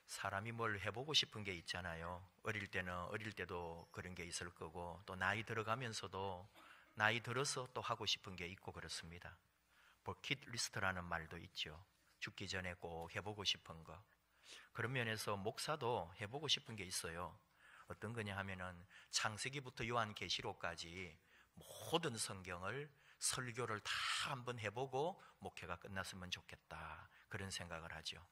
사람이 뭘 해보고 싶은 게 있잖아요. 어릴 때도 그런 게 있을 거고, 또 나이 들어가면서도 나이 들어서 또 하고 싶은 게 있고 그렇습니다. 버킷리스트라는 말도 있죠. 죽기 전에 꼭 해보고 싶은 거. 그런 면에서 목사도 해보고 싶은 게 있어요. 어떤 거냐 하면은 창세기부터 요한계시록까지 모든 성경을 설교를 다 한번 해보고 목회가 끝났으면 좋겠다, 그런 생각을 하죠.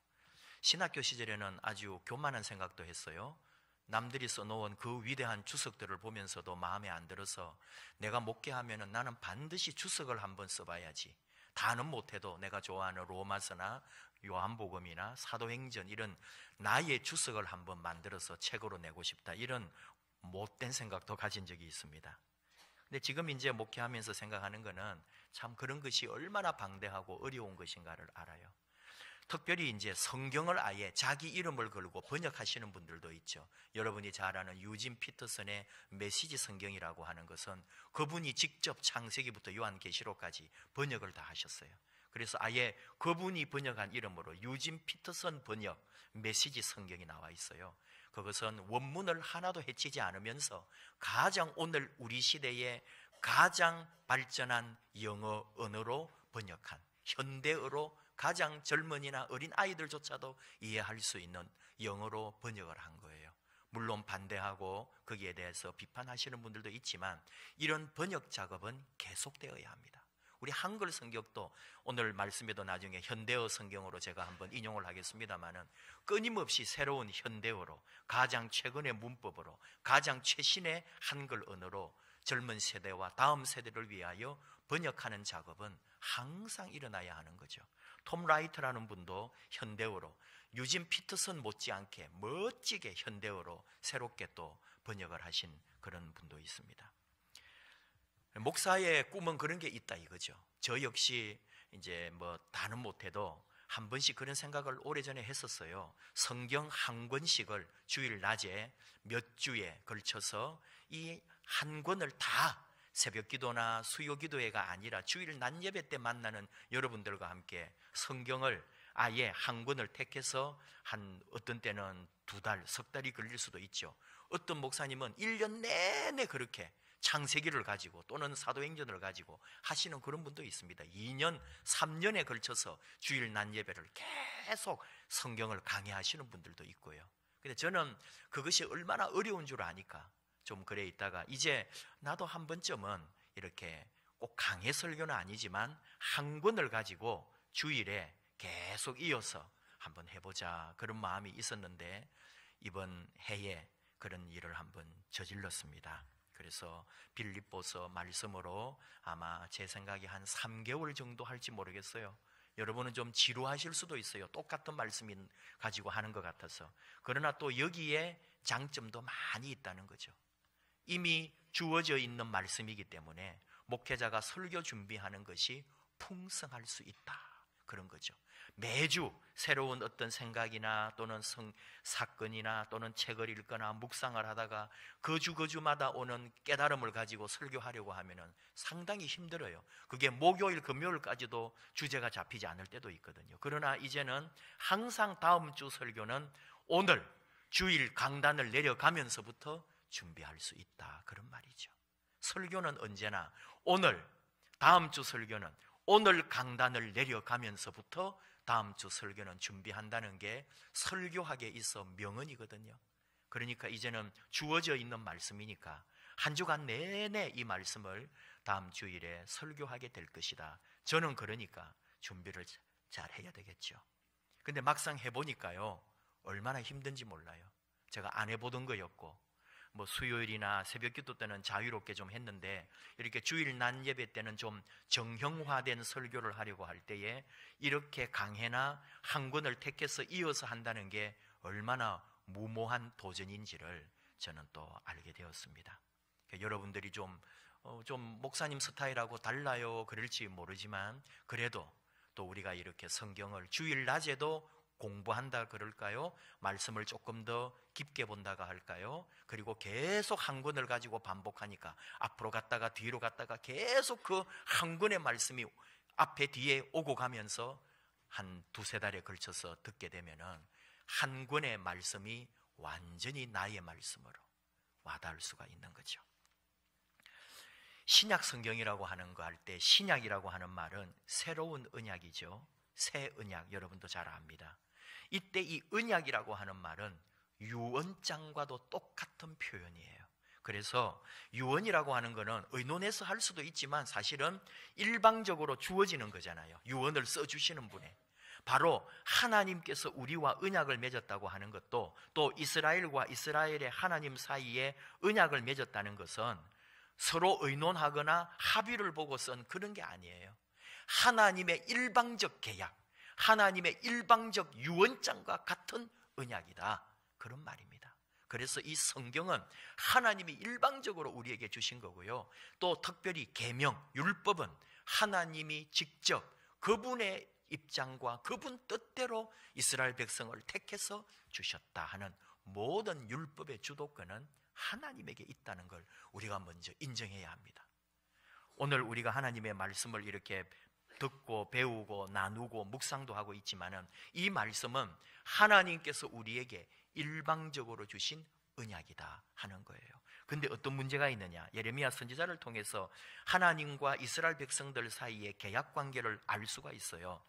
신학교 시절에는 아주 교만한 생각도 했어요. 남들이 써놓은 그 위대한 주석들을 보면서도 마음에 안 들어서 내가 목회하면은 나는 반드시 주석을 한번 써봐야지, 다는 못해도 내가 좋아하는 로마서나 요한복음이나 사도행전 이런 나의 주석을 한번 만들어서 책으로 내고 싶다, 이런 못된 생각도 가진 적이 있습니다. 근데 지금 이제 목회하면서 생각하는 거는 참 그런 것이 얼마나 방대하고 어려운 것인가를 알아요. 특별히 이제 성경을 아예 자기 이름을 걸고 번역하시는 분들도 있죠. 여러분이 잘 아는 유진 피터슨의 메시지 성경이라고 하는 것은 그분이 직접 창세기부터 요한계시록까지 번역을 다 하셨어요. 그래서 아예 그분이 번역한 이름으로 유진 피터슨 번역 메시지 성경이 나와 있어요. 그것은 원문을 하나도 해치지 않으면서 가장 오늘 우리 시대에 가장 발전한 영어 언어로 번역한, 현대어로 가장 젊은이나 어린 아이들조차도 이해할 수 있는 영어로 번역을 한 거예요. 물론 반대하고 거기에 대해서 비판하시는 분들도 있지만 이런 번역 작업은 계속되어야 합니다. 우리 한글 성경도 오늘 말씀에도 나중에 현대어 성경으로 제가 한번 인용을 하겠습니다마는 끊임없이 새로운 현대어로, 가장 최근의 문법으로, 가장 최신의 한글 언어로 젊은 세대와 다음 세대를 위하여 번역하는 작업은 항상 일어나야 하는 거죠. 톰 라이트라는 분도 현대어로, 유진 피터슨 못지않게 멋지게 현대어로 새롭게 또 번역을 하신 그런 분도 있습니다. 목사의 꿈은 그런 게 있다 이거죠. 저 역시 이제 뭐 다는 못해도 한 번씩 그런 생각을 오래전에 했었어요. 성경 한 권씩을 주일 낮에 몇 주에 걸쳐서 이 한 권을 다 새벽 기도나 수요 기도회가 아니라 주일 낮 예배 때 만나는 여러분들과 함께 성경을 아예 한 권을 택해서 한 어떤 때는 2달, 석 달이 걸릴 수도 있죠. 어떤 목사님은 1년 내내 그렇게 창세기를 가지고 또는 사도행전을 가지고 하시는 그런 분도 있습니다. 2년, 3년에 걸쳐서 주일 낮 예배를 계속 성경을 강의하시는 분들도 있고요. 근데 저는 그것이 얼마나 어려운 줄 아니까 좀 그래 있다가 이제 나도 한 번쯤은 이렇게 꼭 강해 설교는 아니지만 한 권을 가지고 주일에 계속 이어서 한번 해보자, 그런 마음이 있었는데 이번 해에 그런 일을 한번 저질렀습니다. 그래서 빌립보서 말씀으로 아마 제 생각에 한 3개월 정도 할지 모르겠어요. 여러분은 좀 지루하실 수도 있어요. 똑같은 말씀 가지고 하는 것 같아서. 그러나 또 여기에 장점도 많이 있다는 거죠. 이미 주어져 있는 말씀이기 때문에 목회자가 설교 준비하는 것이 풍성할 수 있다, 그런 거죠. 매주 새로운 어떤 생각이나 또는 사건이나 또는 책을 읽거나 묵상을 하다가 그 주마다 오는 깨달음을 가지고 설교하려고 하면은 상당히 힘들어요. 그게 목요일, 금요일까지도 주제가 잡히지 않을 때도 있거든요. 그러나 이제는 항상 다음 주 설교는 오늘 주일 강단을 내려가면서부터 준비할 수 있다, 그런 말이죠. 설교는 언제나 오늘, 다음 주 설교는 오늘 강단을 내려가면서부터 다음 주 설교는 준비한다는 게 설교학에 있어 명언이거든요. 그러니까 이제는 주어져 있는 말씀이니까 한 주간 내내 이 말씀을 다음 주일에 설교하게 될 것이다. 저는 그러니까 준비를 잘 해야 되겠죠. 근데 막상 해보니까요, 얼마나 힘든지 몰라요. 제가 안 해보던 거였고, 뭐 수요일이나 새벽기도 때는 자유롭게 좀 했는데 이렇게 주일 낮 예배 때는 좀 정형화된 설교를 하려고 할 때에 이렇게 강해나 한 권을 택해서 이어서 한다는 게 얼마나 무모한 도전인지를 저는 또 알게 되었습니다. 여러분들이 좀 목사님 스타일하고 달라요 그럴지 모르지만 그래도 또 우리가 이렇게 성경을 주일 낮에도 공부한다 그럴까요? 말씀을 조금 더 깊게 본다가 할까요? 그리고 계속 한 권을 가지고 반복하니까 앞으로 갔다가 뒤로 갔다가 계속 그 한 권의 말씀이 앞에 뒤에 오고 가면서 한 2-3달에 걸쳐서 듣게 되면은 한 권의 말씀이 완전히 나의 말씀으로 와닿을 수가 있는 거죠. 신약 성경이라고 하는 거 할 때 신약이라고 하는 말은 새로운 언약이죠. 새 언약, 여러분도 잘 압니다. 이때 이 언약이라고 하는 말은 유언장과도 똑같은 표현이에요. 그래서 유언이라고 하는 거는 의논해서 할 수도 있지만 사실은 일방적으로 주어지는 거잖아요. 유언을 써주시는 분에. 바로 하나님께서 우리와 언약을 맺었다고 하는 것도, 또 이스라엘과 이스라엘의 하나님 사이에 언약을 맺었다는 것은 서로 의논하거나 합의를 보고 쓴 그런 게 아니에요. 하나님의 일방적 계약, 하나님의 일방적 유언장과 같은 언약이다, 그런 말입니다. 그래서 이 성경은 하나님이 일방적으로 우리에게 주신 거고요, 또 특별히 계명, 율법은 하나님이 직접 그분의 입장과 그분 뜻대로 이스라엘 백성을 택해서 주셨다 하는 모든 율법의 주도권은 하나님에게 있다는 걸 우리가 먼저 인정해야 합니다. 오늘 우리가 하나님의 말씀을 이렇게 듣고 배우고 나누고 묵상도 하고 있지만은 이 말씀은 하나님께서 우리에게 일방적으로 주신 언약이다 하는 거예요. 근데 어떤 문제가 있느냐? 예레미야 선지자를 통해서 하나님과 이스라엘 백성들 사이의 계약 관계를 알 수가 있어요.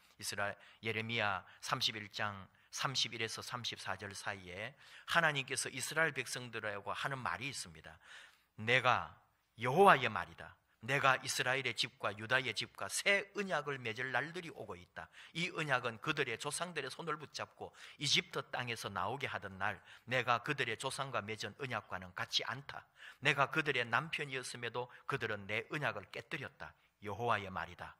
예레미야 31장 31에서 34절 사이에 하나님께서 이스라엘 백성들하고 하는 말이 있습니다. 내가 여호와의 말이다. 내가 이스라엘의 집과 유다의 집과 새 언약을 맺을 날들이 오고 있다. 이 언약은 그들의 조상들의 손을 붙잡고 이집트 땅에서 나오게 하던 날 내가 그들의 조상과 맺은 언약과는 같지 않다. 내가 그들의 남편이었음에도 그들은 내 언약을 깨뜨렸다. 여호와의 말이다.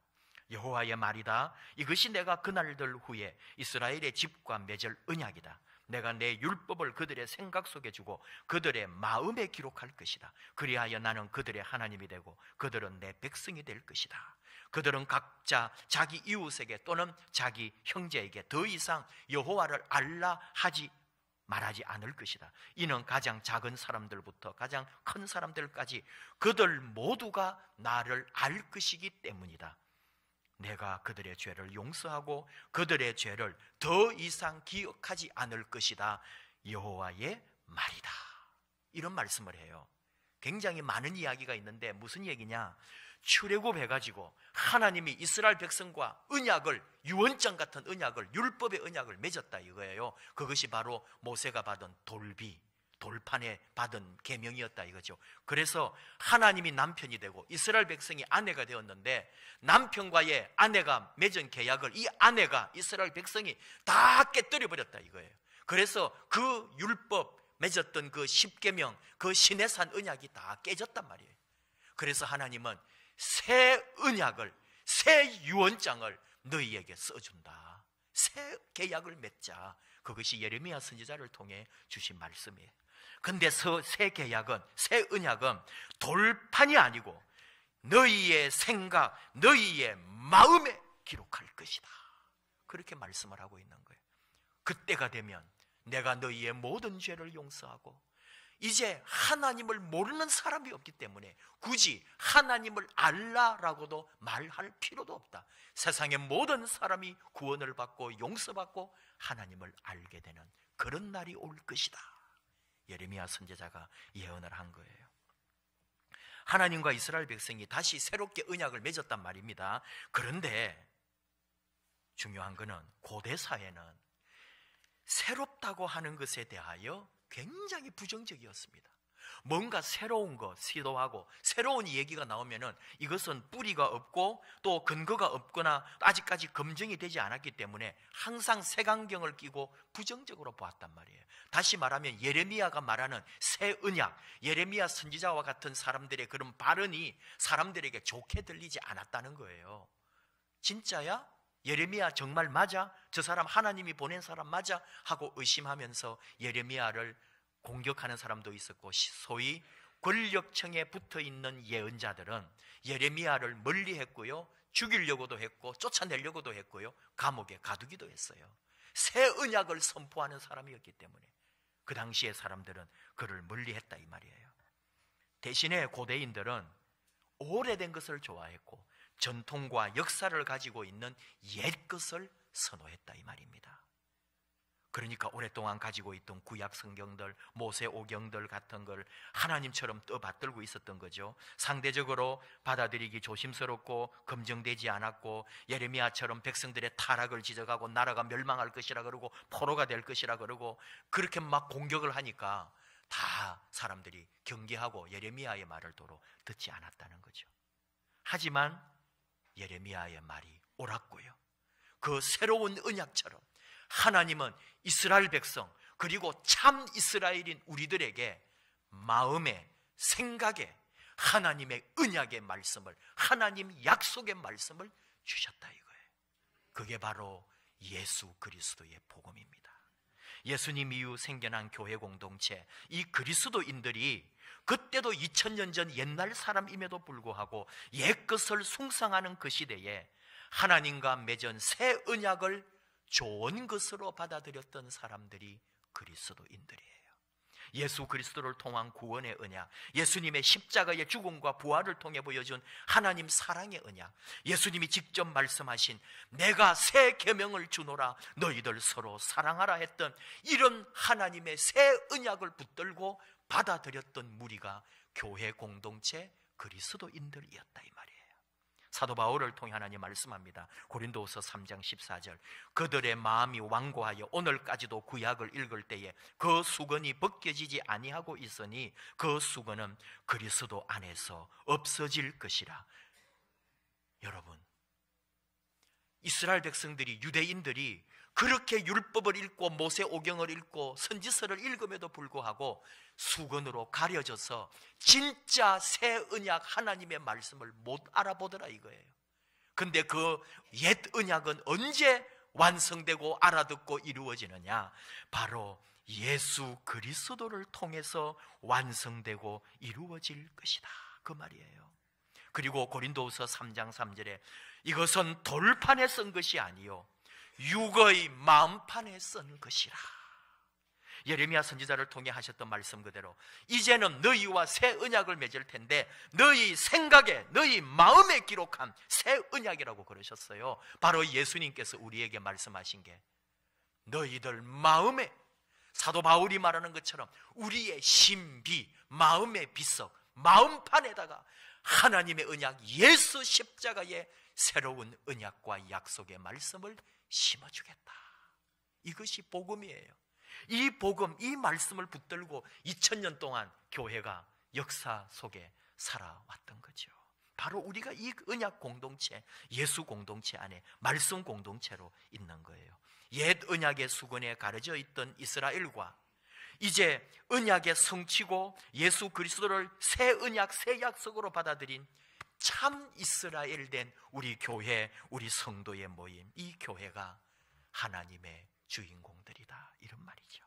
여호와의 말이다. 이것이 내가 그날들 후에 이스라엘의 집과 맺을 언약이다. 내가 내 율법을 그들의 생각 속에 주고 그들의 마음에 기록할 것이다. 그리하여 나는 그들의 하나님이 되고 그들은 내 백성이 될 것이다. 그들은 각자 자기 이웃에게 또는 자기 형제에게 더 이상 여호와를 알라 하지 말하지 않을 것이다. 이는 가장 작은 사람들부터 가장 큰 사람들까지 그들 모두가 나를 알 것이기 때문이다. 내가 그들의 죄를 용서하고 그들의 죄를 더 이상 기억하지 않을 것이다. 여호와의 말이다. 이런 말씀을 해요. 굉장히 많은 이야기가 있는데 무슨 얘기냐? 출애굽해가지고 하나님이 이스라엘 백성과 언약을, 유언장 같은 언약을, 율법의 언약을 맺었다 이거예요. 그것이 바로 모세가 받은 돌판에 받은 계명이었다 이거죠. 그래서 하나님이 남편이 되고 이스라엘 백성이 아내가 되었는데 남편과의 아내가 맺은 계약을 이 아내가 이스라엘 백성이 다 깨뜨려 버렸다 이거예요. 그래서 그 율법 맺었던 그 십계명, 그 시내산 언약이 다 깨졌단 말이에요. 그래서 하나님은 새 언약을, 새 유언장을 너희에게 써준다. 새 계약을 맺자. 그것이 예레미야 선지자를 통해 주신 말씀이에요. 근데 새 계약은, 새 언약은 돌판이 아니고 너희의 생각, 너희의 마음에 기록할 것이다. 그렇게 말씀을 하고 있는 거예요. 그때가 되면 내가 너희의 모든 죄를 용서하고 이제 하나님을 모르는 사람이 없기 때문에 굳이 하나님을 알라라고도 말할 필요도 없다. 세상의 모든 사람이 구원을 받고 용서받고 하나님을 알게 되는 그런 날이 올 것이다. 예레미야 선지자가 예언을 한 거예요. 하나님과 이스라엘 백성이 다시 새롭게 언약을 맺었단 말입니다. 그런데 중요한 것은 고대 사회는 새롭다고 하는 것에 대하여 굉장히 부정적이었습니다. 뭔가 새로운 거 시도하고 새로운 얘기가 나오면은 이것은 뿌리가 없고 또 근거가 없거나 아직까지 검증이 되지 않았기 때문에 항상 색안경을 끼고 부정적으로 보았단 말이에요. 다시 말하면 예레미야가 말하는 새 언약, 예레미야 선지자와 같은 사람들의 그런 발언이 사람들에게 좋게 들리지 않았다는 거예요. 진짜야? 예레미야 정말 맞아? 저 사람 하나님이 보낸 사람 맞아? 하고 의심하면서 예레미야를 공격하는 사람도 있었고, 소위 권력층에 붙어있는 예언자들은 예레미야를 멀리했고요, 죽이려고도 했고 쫓아내려고도 했고요, 감옥에 가두기도 했어요. 새 언약을 선포하는 사람이었기 때문에 그 당시의 사람들은 그를 멀리했다 이 말이에요. 대신에 고대인들은 오래된 것을 좋아했고 전통과 역사를 가지고 있는 옛것을 선호했다 이 말입니다. 그러니까 오랫동안 가지고 있던 구약 성경들, 모세오경들 같은 걸 하나님처럼 떠받들고 있었던 거죠. 상대적으로 받아들이기 조심스럽고 검증되지 않았고, 예레미야처럼 백성들의 타락을 지적하고 나라가 멸망할 것이라 그러고 포로가 될 것이라 그러고 그렇게 막 공격을 하니까 다 사람들이 경계하고 예레미야의 말을 도로 듣지 않았다는 거죠. 하지만 예레미야의 말이 옳았고요, 그 새로운 언약처럼 하나님은 이스라엘 백성, 그리고 참 이스라엘인 우리들에게 마음에, 생각에 하나님의 언약의 말씀을, 하나님 약속의 말씀을 주셨다 이거예요. 그게 바로 예수 그리스도의 복음입니다. 예수님 이후 생겨난 교회 공동체, 이 그리스도인들이 그때도 2000년 전 옛날 사람임에도 불구하고 옛것을 숭상하는 그 시대에 하나님과 맺은 새 언약을 좋은 것으로 받아들였던 사람들이 그리스도인들이에요. 예수 그리스도를 통한 구원의 언약, 예수님의 십자가의 죽음과 부활을 통해 보여준 하나님 사랑의 언약, 예수님이 직접 말씀하신 내가 새 계명을 주노라 너희들 서로 사랑하라 했던 이런 하나님의 새 언약을 붙들고 받아들였던 무리가 교회 공동체 그리스도인들이었다 이 말이에요. 사도 바울을 통해 하나님 말씀합니다. 고린도후서 3장 14절, 그들의 마음이 완고하여 오늘까지도 구약을 읽을 때에 그 수건이 벗겨지지 아니하고 있으니 그 수건은 그리스도 안에서 없어질 것이라. 여러분, 이스라엘 백성들이, 유대인들이 그렇게 율법을 읽고 모세오경을 읽고 선지서를 읽음에도 불구하고 수건으로 가려져서 진짜 새 언약 하나님의 말씀을 못 알아보더라 이거예요. 근데 그 옛 언약은 언제 완성되고 알아듣고 이루어지느냐? 바로 예수 그리스도를 통해서 완성되고 이루어질 것이다 그 말이에요. 그리고 고린도후서 3장 3절에 이것은 돌판에 쓴 것이 아니요 육의 마음판에 쓴 것이라. 예레미야 선지자를 통해 하셨던 말씀 그대로 이제는 너희와 새 언약을 맺을 텐데 너희 생각에, 너희 마음에 기록한 새 언약이라고 그러셨어요. 바로 예수님께서 우리에게 말씀하신 게 너희들 마음에, 사도 바울이 말하는 것처럼 우리의 신비, 마음의 비석, 마음판에다가 하나님의 언약, 예수 십자가의 새로운 언약과 약속의 말씀을 심어주겠다. 이것이 복음이에요. 이 복음, 이 말씀을 붙들고 2000년 동안 교회가 역사 속에 살아왔던 거죠. 바로 우리가 이 언약 공동체, 예수 공동체 안에 말씀 공동체로 있는 거예요. 옛 언약의 수건에 가려져 있던 이스라엘과 이제 언약의 성취고 예수 그리스도를 새 언약, 새 약속으로 받아들인 참 이스라엘 된 우리 교회, 우리 성도의 모임, 이 교회가 하나님의 주인공들이다 이런 말이죠.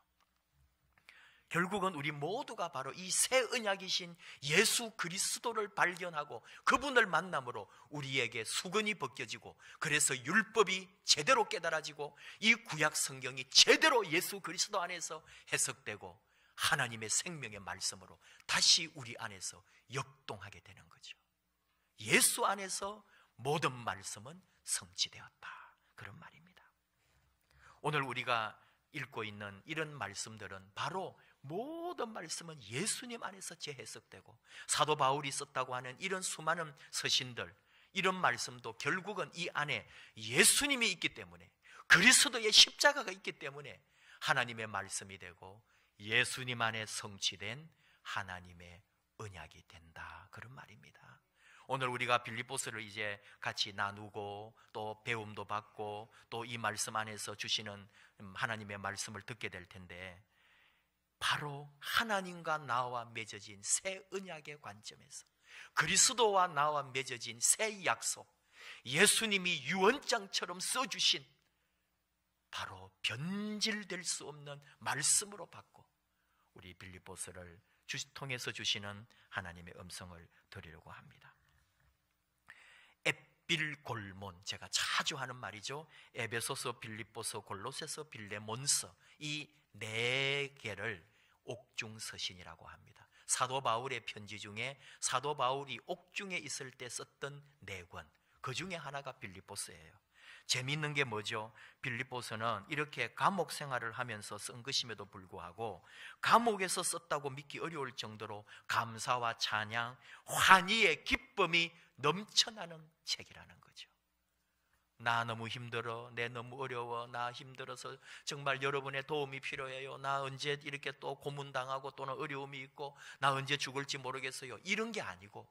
결국은 우리 모두가 바로 이 새 언약이신 예수 그리스도를 발견하고 그분을 만남으로 우리에게 수건이 벗겨지고, 그래서 율법이 제대로 깨달아지고 이 구약 성경이 제대로 예수 그리스도 안에서 해석되고 하나님의 생명의 말씀으로 다시 우리 안에서 역동하게 되는 거죠. 예수 안에서 모든 말씀은 성취되었다 그런 말입니다. 오늘 우리가 읽고 있는 이런 말씀들은 바로 모든 말씀은 예수님 안에서 재해석되고 사도 바울이 썼다고 하는 이런 수많은 서신들, 이런 말씀도 결국은 이 안에 예수님이 있기 때문에, 그리스도의 십자가가 있기 때문에 하나님의 말씀이 되고 예수님 안에 성취된 하나님의 언약이 된다 그런 말입니다. 오늘 우리가 빌립보서를 이제 같이 나누고 또 배움도 받고 또 이 말씀 안에서 주시는 하나님의 말씀을 듣게 될 텐데, 바로 하나님과 나와 맺어진 새 언약의 관점에서 그리스도와 나와 맺어진 새 약속, 예수님이 유언장처럼 써주신 바로 변질될 수 없는 말씀으로 받고 우리 빌립보서를 통해서 주시는 하나님의 음성을 드리려고 합니다. 빌골몬, 제가 자주 하는 말이죠. 에베소서, 빌립보서, 골로새서, 빌레몬서, 이 네 개를 옥중서신이라고 합니다. 사도 바울의 편지 중에 사도 바울이 옥중에 있을 때 썼던 네 권, 그 중에 하나가 빌립보서예요. 재미있는 게 뭐죠? 빌립보서는 이렇게 감옥 생활을 하면서 쓴 것임에도 불구하고 감옥에서 썼다고 믿기 어려울 정도로 감사와 찬양, 환희의 기쁨이 넘쳐나는 책이라는 거죠. 나 너무 힘들어, 내 너무 어려워, 나 힘들어서 정말 여러분의 도움이 필요해요, 나 언제 이렇게 또 고문당하고 또는 어려움이 있고 나 언제 죽을지 모르겠어요, 이런 게 아니고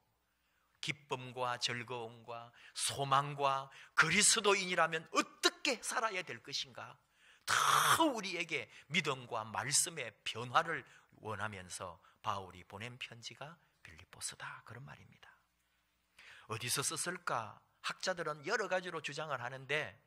기쁨과 즐거움과 소망과 그리스도인이라면 어떻게 살아야 될 것인가, 다 우리에게 믿음과 말씀의 변화를 원하면서 바울이 보낸 편지가 빌립보서다, 그런 말입니다. 어디서 썼을까? 학자들은 여러 가지로 주장을 하는데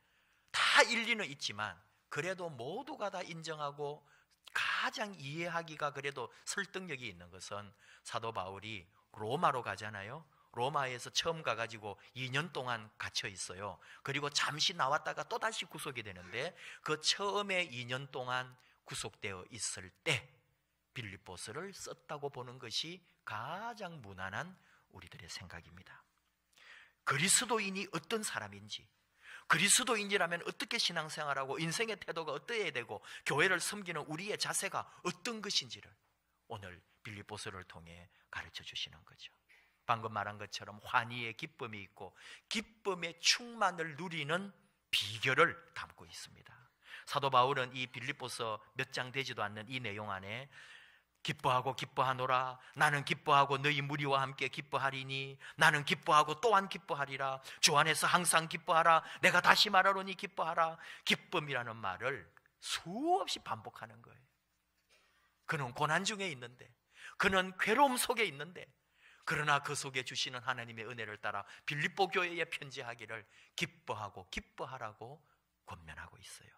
다 일리는 있지만 그래도 모두가 다 인정하고 가장 이해하기가 그래도 설득력이 있는 것은 사도 바울이 로마로 가잖아요. 로마에서 처음 가가지고 2년 동안 갇혀 있어요. 그리고 잠시 나왔다가 또다시 구속이 되는데 그 처음에 2년 동안 구속되어 있을 때 빌립보서를 썼다고 보는 것이 가장 무난한 우리들의 생각입니다. 그리스도인이 어떤 사람인지, 그리스도인이라면 어떻게 신앙생활하고 인생의 태도가 어떠해야 되고 교회를 섬기는 우리의 자세가 어떤 것인지를 오늘 빌립보서를 통해 가르쳐 주시는 거죠. 방금 말한 것처럼 환희의 기쁨이 있고 기쁨의 충만을 누리는 비결을 담고 있습니다. 사도 바울은 이 빌립보서 몇 장 되지도 않는 이 내용 안에 기뻐하고 기뻐하노라, 나는 기뻐하고 너희 무리와 함께 기뻐하리니 나는 기뻐하고 또한 기뻐하리라, 주 안에서 항상 기뻐하라, 내가 다시 말하노니 기뻐하라, 기쁨이라는 말을 수없이 반복하는 거예요. 그는 고난 중에 있는데, 그는 괴로움 속에 있는데, 그러나 그 속에 주시는 하나님의 은혜를 따라 빌립보 교회에 편지하기를 기뻐하고 기뻐하라고 권면하고 있어요.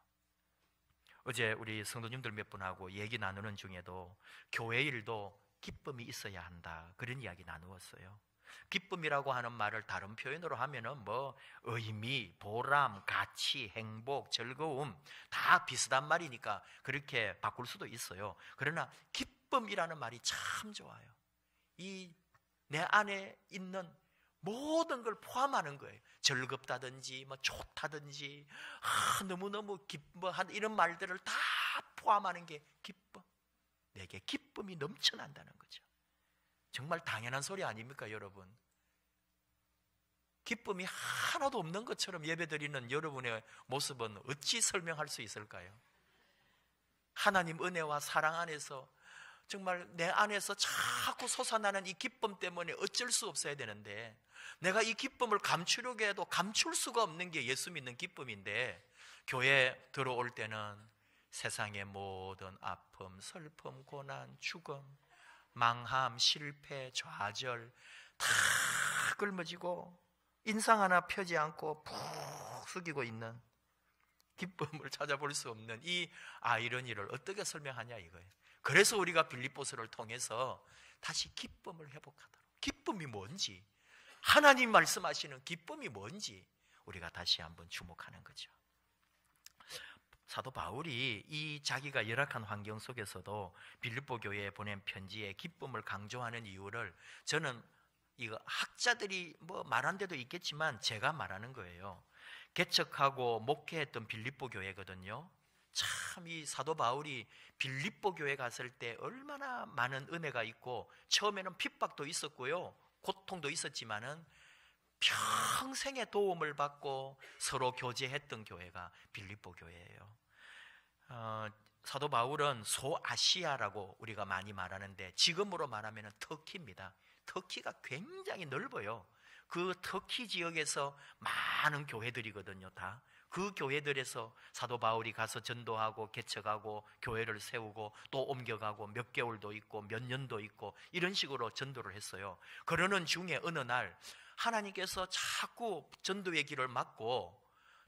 어제 우리 성도님들 몇 분하고 얘기 나누는 중에도 교회 일도 기쁨이 있어야 한다, 그런 이야기 나누었어요. 기쁨이라고 하는 말을 다른 표현으로 하면은 뭐 의미, 보람, 가치, 행복, 즐거움 다 비슷한 말이니까 그렇게 바꿀 수도 있어요. 그러나 기쁨이라는 말이 참 좋아요. 이 내 안에 있는 모든 걸 포함하는 거예요. 즐겁다든지 뭐 좋다든지 너무너무 기뻐한 이런 말들을 다 포함하는 게 기쁨. 내게 기쁨이 넘쳐난다는 거죠. 정말 당연한 소리 아닙니까, 여러분? 기쁨이 하나도 없는 것처럼 예배드리는 여러분의 모습은 어찌 설명할 수 있을까요? 하나님 은혜와 사랑 안에서 정말 내 안에서 자꾸 솟아나는 이 기쁨 때문에 어쩔 수 없어야 되는데, 내가 이 기쁨을 감추려고 해도 감출 수가 없는 게 예수 믿는 기쁨인데, 교회 들어올 때는 세상의 모든 아픔, 슬픔, 고난, 죽음, 망함, 실패, 좌절 다 짊어지고 인상 하나 펴지 않고 푹 숙이고 있는, 기쁨을 찾아볼 수 없는 이 아이러니를 어떻게 설명하냐 이거예요. 그래서 우리가 빌립보서를 통해서 다시 기쁨을 회복하도록, 기쁨이 뭔지, 하나님 말씀하시는 기쁨이 뭔지 우리가 다시 한번 주목하는 거죠. 사도 바울이 이 자기가 열악한 환경 속에서도 빌립보 교회에 보낸 편지에 기쁨을 강조하는 이유를 저는 이거 학자들이 뭐 말한 데도 있겠지만 제가 말하는 거예요. 개척하고 목회했던 빌립보 교회거든요. 참 이 사도 바울이 빌립보 교회 갔을 때 얼마나 많은 은혜가 있고 처음에는 핍박도 있었고요, 고통도 있었지만은 평생의 도움을 받고 서로 교제했던 교회가 빌립보 교회예요. 사도 바울은 소아시아라고 우리가 많이 말하는데 지금으로 말하면 터키입니다. 터키가 굉장히 넓어요. 그 터키 지역에서 많은 교회들이거든요. 다 그 교회들에서 사도 바울이 가서 전도하고 개척하고 교회를 세우고 또 옮겨가고 몇 개월도 있고 몇 년도 있고 이런 식으로 전도를 했어요. 그러는 중에 어느 날 하나님께서 자꾸 전도의 길을 막고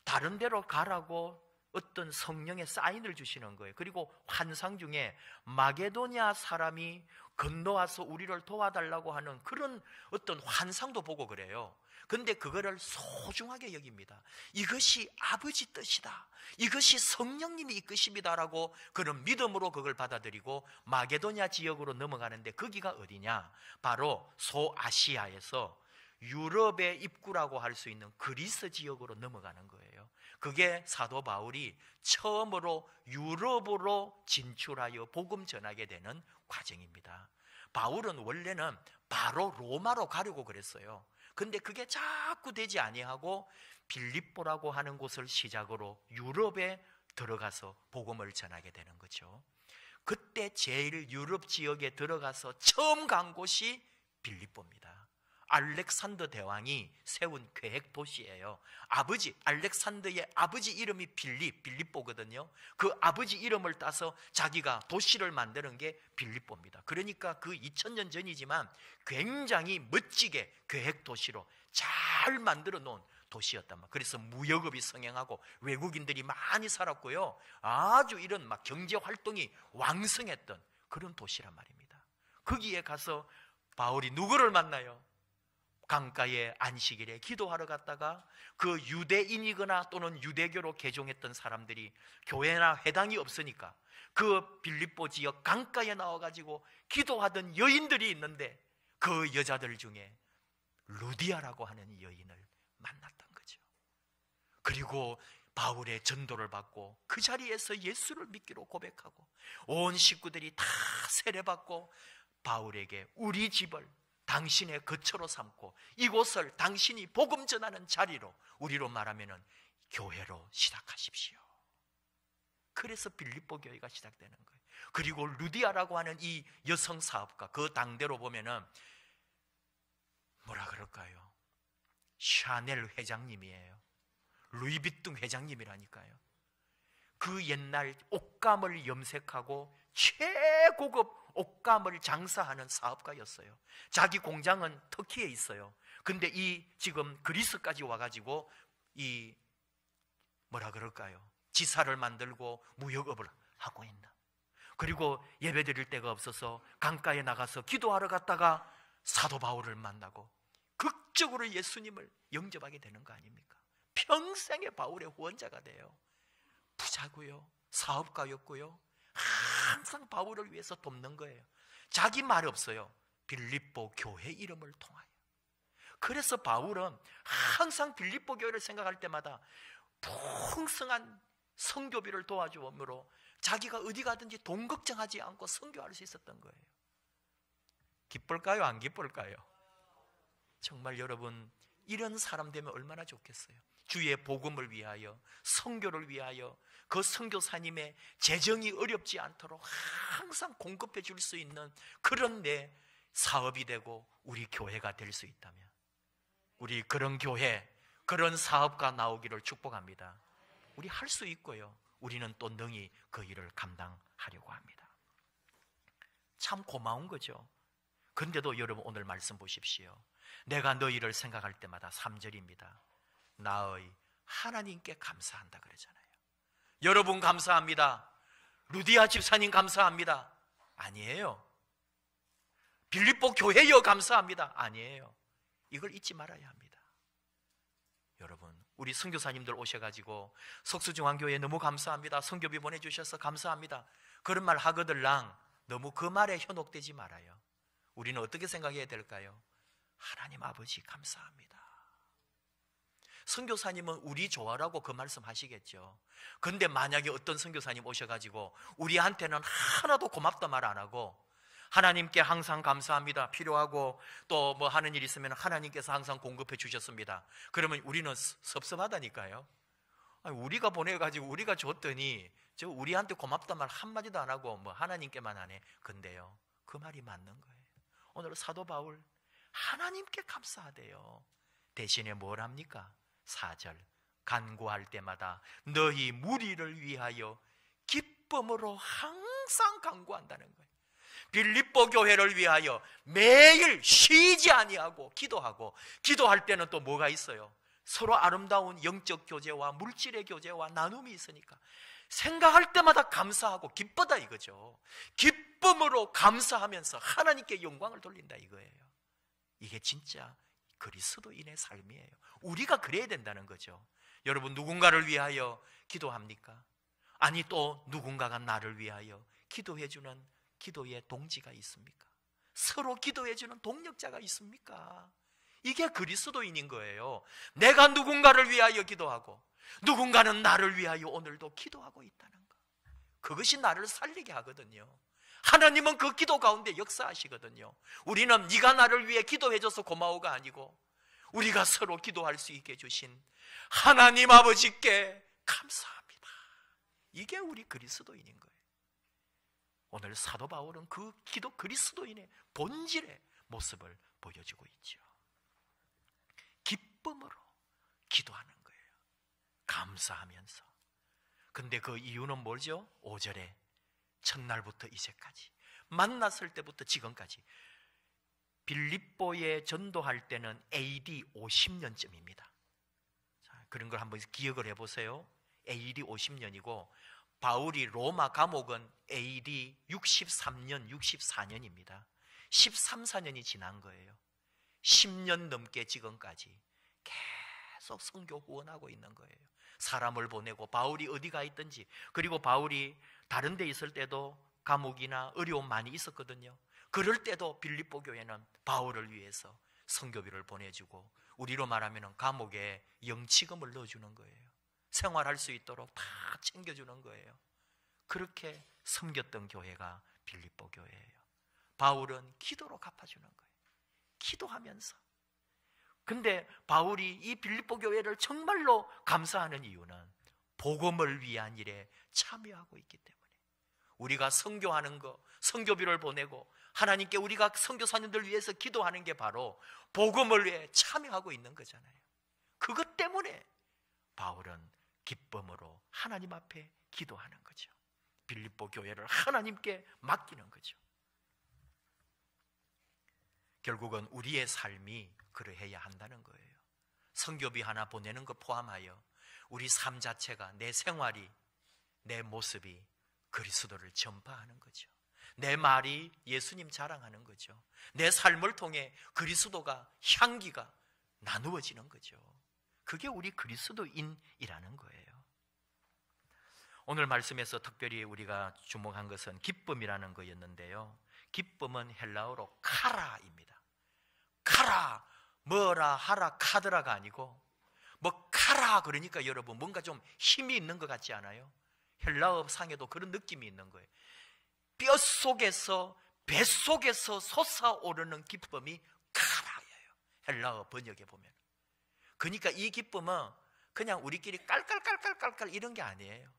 다른 데로 가라고 어떤 성령의 사인을 주시는 거예요. 그리고 환상 중에 마게도냐 사람이 건너와서 우리를 도와달라고 하는 그런 어떤 환상도 보고 그래요. 근데 그거를 소중하게 여깁니다. 이것이 아버지 뜻이다, 이것이 성령님이 이끄십니다라고 그런 믿음으로 그걸 받아들이고 마게도냐 지역으로 넘어가는데, 거기가 어디냐, 바로 소아시아에서 유럽의 입구라고 할 수 있는 그리스 지역으로 넘어가는 거예요. 그게 사도 바울이 처음으로 유럽으로 진출하여 복음 전하게 되는 과정입니다. 바울은 원래는 바로 로마로 가려고 그랬어요. 근데 그게 자꾸 되지 아니하고 빌립보라고 하는 곳을 시작으로 유럽에 들어가서 복음을 전하게 되는 거죠. 그때 제일 유럽 지역에 들어가서 처음 간 곳이 빌립보입니다. 알렉산더 대왕이 세운 계획 도시예요. 알렉산더의 아버지 이름이 빌립보거든요. 그 아버지 이름을 따서 자기가 도시를 만드는 게 빌립보입니다. 그러니까 그 2000년 전이지만 굉장히 멋지게 계획 도시로 잘 만들어 놓은 도시였단 말이에요. 그래서 무역업이 성행하고 외국인들이 많이 살았고요. 아주 이런 막 경제 활동이 왕성했던 그런 도시란 말입니다. 거기에 가서 바울이 누구를 만나요? 강가에 안식일에 기도하러 갔다가 그 유대인이거나 또는 유대교로 개종했던 사람들이 교회나 회당이 없으니까 그 빌립보 지역 강가에 나와가지고 기도하던 여인들이 있는데 그 여자들 중에 루디아라고 하는 여인을 만났던 거죠. 그리고 바울의 전도를 받고 그 자리에서 예수를 믿기로 고백하고 온 식구들이 다 세례받고 바울에게 우리 집을 당신의 거처로 삼고 이곳을 당신이 복음 전하는 자리로, 우리로 말하면 교회로 시작하십시오. 그래서 빌립보 교회가 시작되는 거예요. 그리고 루디아라고 하는 이 여성 사업가, 그 당대로 보면은 뭐라 그럴까요? 샤넬 회장님이에요. 루이비통 회장님이라니까요. 그 옛날 옷감을 염색하고 최고급 옷감을 장사하는 사업가였어요. 자기 공장은 터키에 있어요. 근데 이 지금 그리스까지 와가지고 이 뭐라 그럴까요? 지사를 만들고 무역업을 하고 있나. 그리고 예배 드릴 데가 없어서 강가에 나가서 기도하러 갔다가 사도 바울을 만나고 극적으로 예수님을 영접하게 되는 거 아닙니까? 평생의 바울의 후원자가 돼요. 부자고요, 사업가였고요, 항상 바울을 위해서 돕는 거예요. 자기 말 없어요. 빌립보 교회 이름을 통하여. 그래서 바울은 항상 빌립보 교회를 생각할 때마다 풍성한 선교비를 도와주므로 자기가 어디 가든지 돈 걱정하지 않고 선교할 수 있었던 거예요. 기쁠까요? 안 기쁠까요? 정말 여러분, 이런 사람 되면 얼마나 좋겠어요. 주의 복음을 위하여, 선교를 위하여 그 선교사님의 재정이 어렵지 않도록 항상 공급해 줄 수 있는 그런 내 사업이 되고 우리 교회가 될 수 있다면, 우리 그런 교회, 그런 사업가 나오기를 축복합니다. 우리 할 수 있고요, 우리는 또 능히 그 일을 감당하려고 합니다. 참 고마운 거죠. 근데도 여러분, 오늘 말씀 보십시오. 내가 너희를 생각할 때마다 3절입니다. 나의 하나님께 감사한다 그러잖아요. 여러분 감사합니다. 루디아 집사님 감사합니다. 아니에요. 빌립보 교회여 감사합니다. 아니에요. 이걸 잊지 말아야 합니다. 여러분, 우리 선교사님들 오셔가지고 석수중앙교회 너무 감사합니다, 선교비 보내주셔서 감사합니다, 그런 말 하거들랑 너무 그 말에 현혹되지 말아요. 우리는 어떻게 생각해야 될까요? 하나님 아버지 감사합니다. 선교사님은 우리 좋아라고 그 말씀 하시겠죠. 근데 만약에 어떤 선교사님 오셔가지고 우리한테는 하나도 고맙다 말 안 하고 하나님께 항상 감사합니다, 필요하고 또 뭐 하는 일 있으면 하나님께서 항상 공급해 주셨습니다, 그러면 우리는 섭섭하다니까요. 아니, 우리가 보내가지고 우리가 줬더니 저 우리한테 고맙다 말 한마디도 안 하고 뭐 하나님께만 하네. 근데요, 그 말이 맞는 거예요. 오늘 사도 바울 하나님께 감사하대요. 대신에 뭘 합니까? 4절, 간구할 때마다 너희 무리를 위하여 기쁨으로 항상 간구한다는 거예요. 빌립보 교회를 위하여 매일 쉬지 아니하고 기도하고, 기도할 때는 또 뭐가 있어요? 서로 아름다운 영적 교제와 물질의 교제와 나눔이 있으니까 생각할 때마다 감사하고 기쁘다 이거죠. 기쁨으로 감사하면서 하나님께 영광을 돌린다 이거예요. 이게 진짜 그리스도인의 삶이에요. 우리가 그래야 된다는 거죠. 여러분, 누군가를 위하여 기도합니까? 아니, 또 누군가가 나를 위하여 기도해주는 기도의 동지가 있습니까? 서로 기도해주는 동력자가 있습니까? 이게 그리스도인인 거예요. 내가 누군가를 위하여 기도하고 누군가는 나를 위하여 오늘도 기도하고 있다는 거. 그것이 나를 살리게 하거든요. 하나님은 그 기도 가운데 역사하시거든요. 우리는 네가 나를 위해 기도해줘서 고마워가 아니고 우리가 서로 기도할 수 있게 해주신 하나님 아버지께 감사합니다. 이게 우리 그리스도인인 거예요. 오늘 사도 바울은 그 기도 그리스도인의 본질의 모습을 보여주고 있죠. 기쁨으로 기도하는 거예요. 감사하면서. 근데 그 이유는 뭐죠? 5절에 첫날부터 이제까지, 만났을 때부터 지금까지. 빌립보에 전도할 때는 AD 50년쯤입니다. 그런 걸 한번 기억을 해보세요. AD 50년이고 바울이 로마 감옥은 AD 63년, 64년입니다. 13, 14년이 지난 거예요. 10년 넘게 지금까지 계속 선교 후원하고 있는 거예요. 사람을 보내고 바울이 어디 가 있든지. 그리고 바울이 다른 데 있을 때도 감옥이나 어려움 많이 있었거든요. 그럴 때도 빌립보 교회는 바울을 위해서 선교비를 보내주고, 우리로 말하면 감옥에 영치금을 넣어주는 거예요. 생활할 수 있도록 다 챙겨주는 거예요. 그렇게 섬겼던 교회가 빌립보 교회예요. 바울은 기도로 갚아주는 거예요. 기도하면서. 근데 바울이 이 빌립보 교회를 정말로 감사하는 이유는 복음을 위한 일에 참여하고 있기 때문에. 우리가 선교하는 거, 선교비를 보내고 하나님께 우리가 선교사님들 위해서 기도하는 게 바로 복음을 위해 참여하고 있는 거잖아요. 그것 때문에 바울은 기쁨으로 하나님 앞에 기도하는 거죠. 빌립보 교회를 하나님께 맡기는 거죠. 결국은 우리의 삶이 그러해야 한다는 거예요. 선교비 하나 보내는 것 포함하여 우리 삶 자체가, 내 생활이, 내 모습이 그리스도를 전파하는 거죠. 내 말이 예수님 자랑하는 거죠. 내 삶을 통해 그리스도가, 향기가 나누어지는 거죠. 그게 우리 그리스도인이라는 거예요. 오늘 말씀에서 특별히 우리가 주목한 것은 기쁨이라는 거였는데요. 기쁨은 헬라어로 카라입니다. 카라, 뭐라 하라 카드라가 아니고, 뭐 카라 그러니까 여러분 뭔가 좀 힘이 있는 것 같지 않아요? 헬라어 상에도 그런 느낌이 있는 거예요. 뼛속에서, 뱃속에서 솟아오르는 기쁨이 카라예요. 헬라어 번역에 보면. 그러니까 이 기쁨은 그냥 우리끼리 깔깔깔깔깔깔 이런 게 아니에요.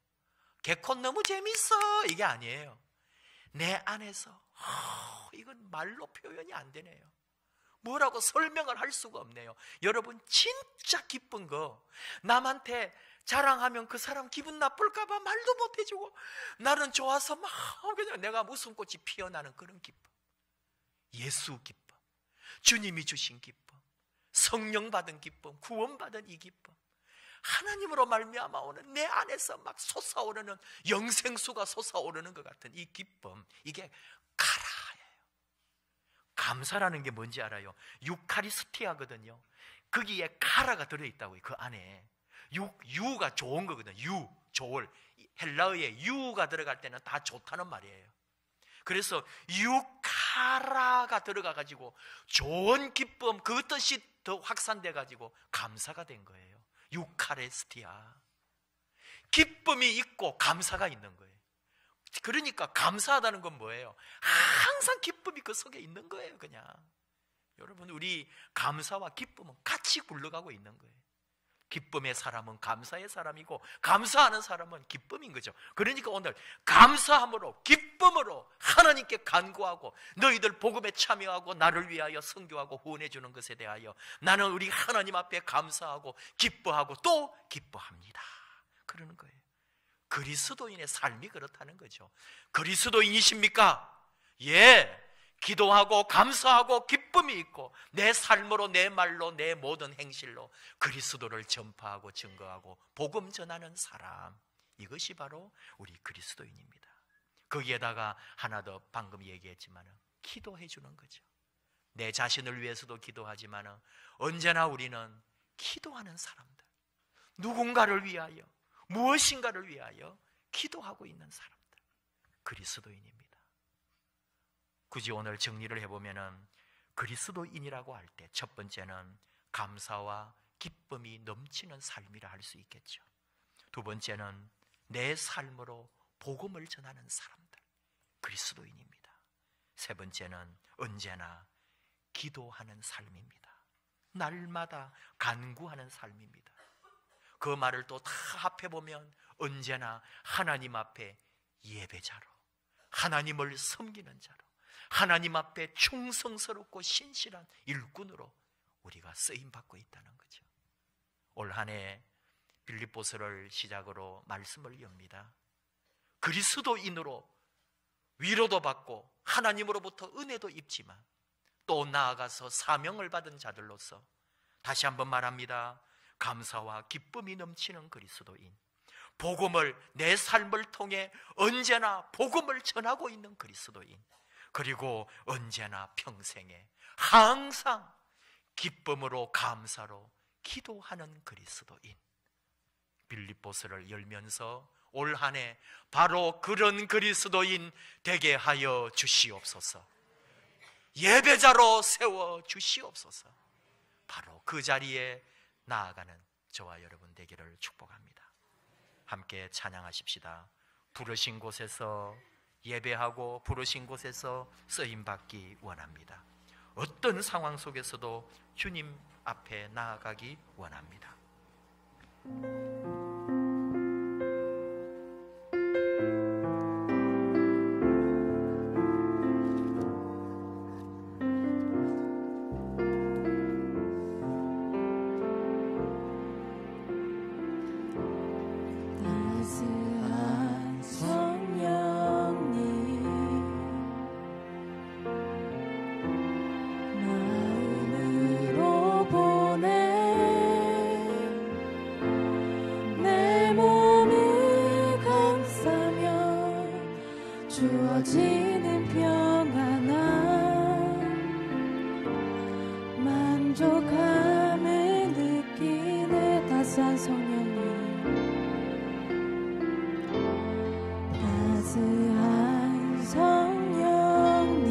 개콘 너무 재밌어 이게 아니에요. 내 안에서 이건 말로 표현이 안 되네요. 뭐라고 설명을 할 수가 없네요. 여러분 진짜 기쁜 거 남한테 자랑하면 그 사람 기분 나쁠까 봐 말도 못 해주고, 나는 좋아서 막 그냥 내가 웃음꽃이 피어나는 그런 기쁨. 예수 기쁨, 주님이 주신 기쁨, 성령 받은 기쁨, 구원받은 이 기쁨, 하나님으로 말미암아 오는 내 안에서 막 솟아오르는 영생수가 솟아오르는 것 같은 이 기쁨, 이게 카라예요. 감사라는 게 뭔지 알아요? 유카리스티아거든요. 거기에 카라가 들어있다고요. 그 안에 유가 좋은 거거든요. 좋을, 헬라어에 유가 들어갈 때는 다 좋다는 말이에요. 그래서 유카라가 들어가가지고 좋은 기쁨, 그 뜻이 더 확산돼가지고 감사가 된 거예요. 유카레스티아, 기쁨이 있고 감사가 있는 거예요. 그러니까 감사하다는 건 뭐예요? 항상 기쁨이 그 속에 있는 거예요. 그냥 여러분, 우리 감사와 기쁨은 같이 굴러가고 있는 거예요. 기쁨의 사람은 감사의 사람이고 감사하는 사람은 기쁨인 거죠. 그러니까 오늘 감사함으로, 기쁨으로 하나님께 간구하고, 너희들 복음에 참여하고 나를 위하여 선교하고 후원해 주는 것에 대하여 나는 우리 하나님 앞에 감사하고 기뻐하고 또 기뻐합니다. 그러는 거예요. 그리스도인의 삶이 그렇다는 거죠. 그리스도인이십니까? 예. 기도하고 감사하고 기쁨이 있고 내 삶으로, 내 말로, 내 모든 행실로 그리스도를 전파하고 증거하고 복음 전하는 사람, 이것이 바로 우리 그리스도인입니다. 거기에다가 하나 더, 방금 얘기했지만 기도해 주는 거죠. 내 자신을 위해서도 기도하지만 언제나 우리는 기도하는 사람들, 누군가를 위하여, 무엇인가를 위하여 기도하고 있는 사람들, 그리스도인입니다. 굳이 오늘 정리를 해보면 그리스도인이라고 할 때 첫 번째는 감사와 기쁨이 넘치는 삶이라 할 수 있겠죠. 두 번째는 내 삶으로 복음을 전하는 사람들, 그리스도인입니다. 세 번째는 언제나 기도하는 삶입니다. 날마다 간구하는 삶입니다. 그 말을 또 다 합해보면 언제나 하나님 앞에 예배자로, 하나님을 섬기는 자로, 하나님 앞에 충성스럽고 신실한 일꾼으로 우리가 쓰임받고 있다는 거죠. 올 한 해 빌립보서를 시작으로 말씀을 엽니다. 그리스도인으로 위로도 받고 하나님으로부터 은혜도 입지만 또 나아가서 사명을 받은 자들로서 다시 한번 말합니다. 감사와 기쁨이 넘치는 그리스도인, 복음을 내 삶을 통해 언제나 복음을 전하고 있는 그리스도인, 그리고 언제나 평생에 항상 기쁨으로 감사로 기도하는 그리스도인. 빌립보서를 열면서 올 한 해 바로 그런 그리스도인 되게 하여 주시옵소서. 예배자로 세워 주시옵소서. 바로 그 자리에 나아가는 저와 여러분 되기를 축복합니다. 함께 찬양하십시다. 부르신 곳에서 예배하고 부르신 곳에서 쓰임받기 원합니다. 어떤 상황 속에서도 주님 앞에 나아가기 원합니다. 주어지는 평안함, 만족함을 느끼네. 따스한 성령님, 따스한 성령님,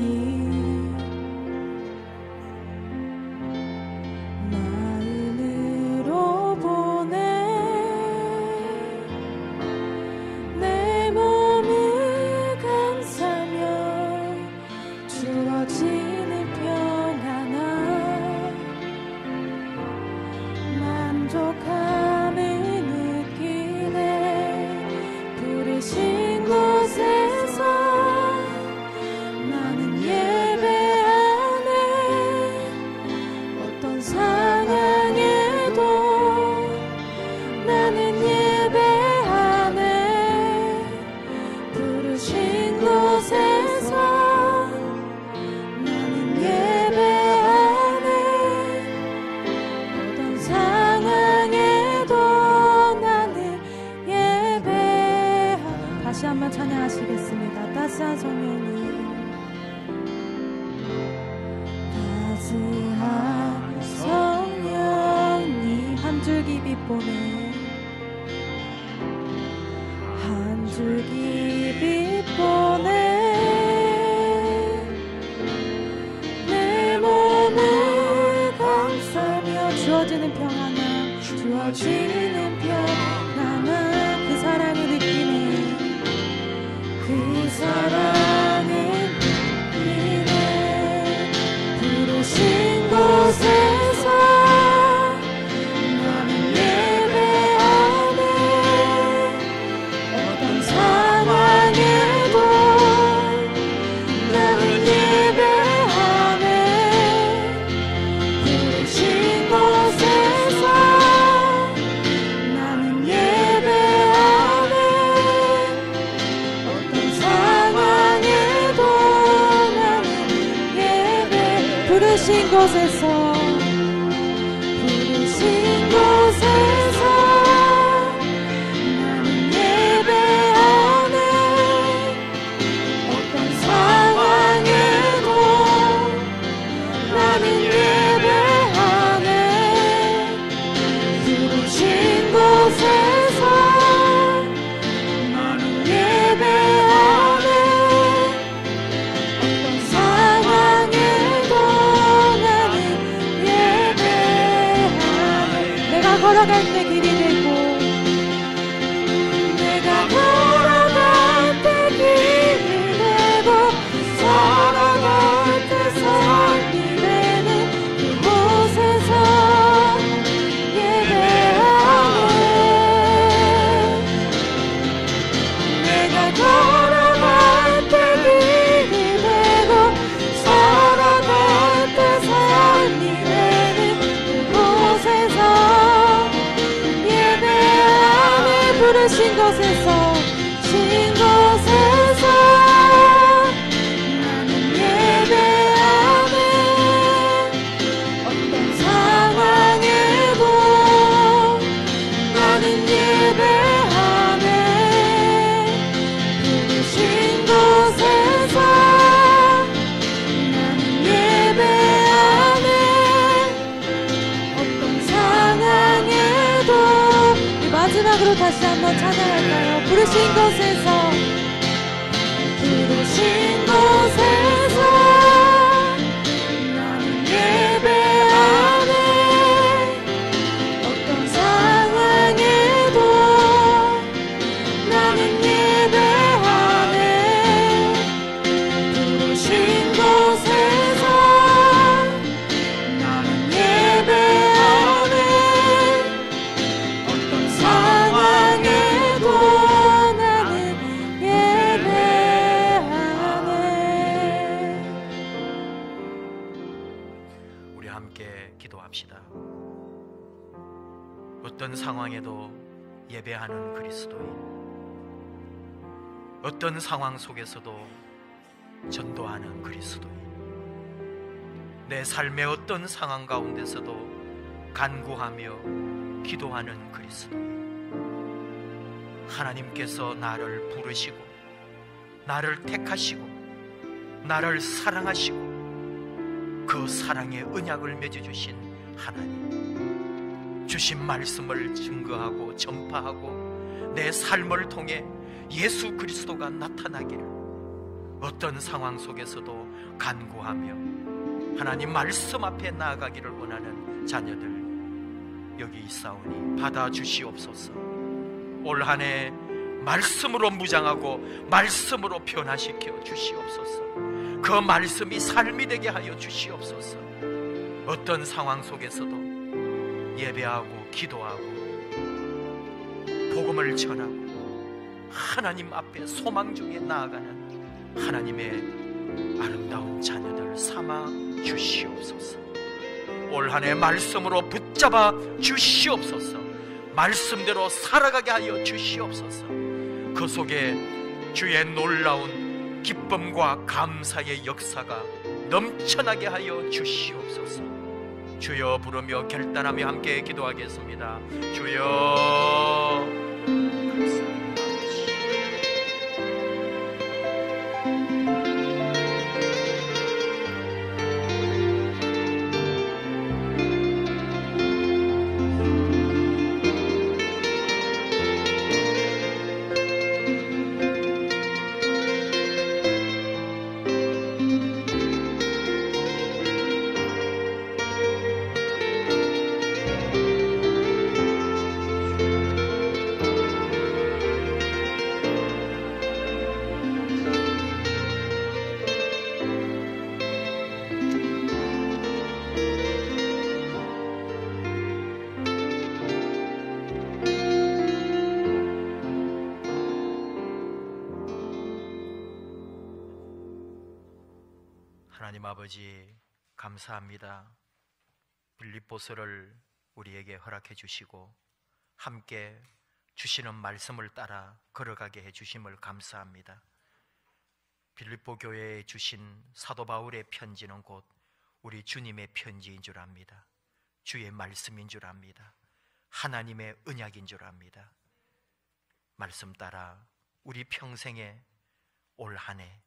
마음으로 보내. 내 몸을 주어지는 평안함, 만족함을 느끼네. 부르신 곳에서 나는 예배하네. 어떤 상황에도 나는 예배하네. 부르신 곳에서 다시 한번 찬양하시겠습니다. 따스한 성령님, 따스한 성령님, 한 줄기 빛보내. 한 줄기 빛보내. 내 몸을 감싸며 주어지는 평안함, 주어지는 평안함, 그 사랑을 느끼네. 그 사랑을 느끼네. 부르신 곳에서 나는 예배하네. 어떤 상황에도 나는 예배하네. 부르신 곳에서 나는 예배하네. 부르신 곳에서, 부르신 곳에서 나는 예배하네. 어떤 상황에도 나는 예배하네. 부르신 곳에서 나는 예배하네. 어떤 상황에도 걸어갈 때 길이 되고 내가 걸어갈 때 길이 되고 살아갈 때 삶이 되는 그곳에서 예배하네. 내가 걸어갈 때 길이 되고 살아갈 때 삶이 되는 그곳에서 예배하네. 부르신 곳에서 신 곳에서 나는 예배하네. 어떤 상황에도 나는 예배하네. 부르신 곳에서 나는 예배하네. 어떤 상황에도. 우리 마지막으로 다시 한번 찬양할까요? 부르신 곳에서 부르신 곳에서 나는 예배하네. 어떤 상황에도 나는 예배하네. 부르신 곳에서 나는 예배하네. 어떤 상황에도 나는 예배하네. 우리 함께 기도합시다. 어떤 상황에도 예배하는 그리스도인, 어떤 상황 속에서도 전도하는 그리스도인, 내 삶의 어떤 상황 가운데서도 간구하며 기도하는 그리스도인. 하나님께서 나를 부르시고 나를 택하시고 나를 사랑하시고 그 사랑의 언약을 맺어주신 하나님, 주신 말씀을 증거하고 전파하고 내 삶을 통해 예수 그리스도가 나타나기를, 어떤 상황 속에서도 간구하며 하나님 말씀 앞에 나아가기를 원하는 자녀들 여기 있사오니 받아주시옵소서. 올 한 해 말씀으로 무장하고 말씀으로 변화시켜 주시옵소서. 그 말씀이 삶이 되게 하여 주시옵소서. 어떤 상황 속에서도 예배하고 기도하고 복음을 전하고 하나님 앞에 소망 중에 나아가는 하나님의 아름다운 자녀들 삼아 주시옵소서. 올 한 해 말씀으로 붙잡아 주시옵소서. 말씀대로 살아가게 하여 주시옵소서. 그 속에 주의 놀라운 기쁨과 감사의 역사가 넘쳐나게 하여 주시옵소서. 주여 부르며 결단하며 함께 기도하겠습니다. 주여 감사합니다. 하나님 아버지 감사합니다. 빌립보서를 우리에게 허락해 주시고 함께 주시는 말씀을 따라 걸어가게 해 주심을 감사합니다. 빌립보 교회에 주신 사도 바울의 편지는 곧 우리 주님의 편지인 줄 압니다. 주의 말씀인 줄 압니다. 하나님의 언약인 줄 압니다. 말씀 따라 우리 평생에 올 한 해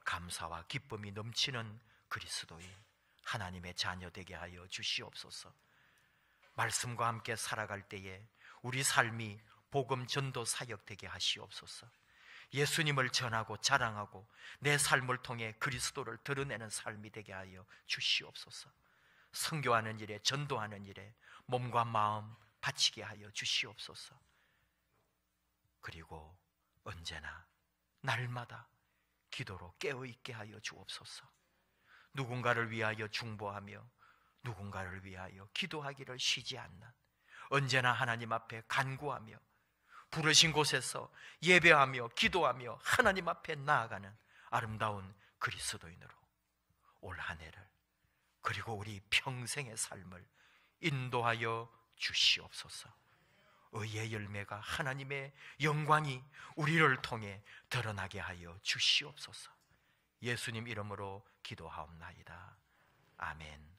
감사와 기쁨이 넘치는 그리스도인 하나님의 자녀 되게 하여 주시옵소서. 말씀과 함께 살아갈 때에 우리 삶이 복음 전도 사역 되게 하시옵소서. 예수님을 전하고 자랑하고 내 삶을 통해 그리스도를 드러내는 삶이 되게 하여 주시옵소서. 선교하는 일에, 전도하는 일에 몸과 마음 바치게 하여 주시옵소서. 그리고 언제나 날마다 기도로 깨어있게 하여 주옵소서. 누군가를 위하여 중보하며 누군가를 위하여 기도하기를 쉬지 않는, 언제나 하나님 앞에 간구하며 부르신 곳에서 예배하며 기도하며 하나님 앞에 나아가는 아름다운 그리스도인으로 올 한 해를, 그리고 우리 평생의 삶을 인도하여 주시옵소서. 의의 열매가, 하나님의 영광이 우리를 통해 드러나게 하여 주시옵소서. 예수님 이름으로 기도하옵나이다. 아멘.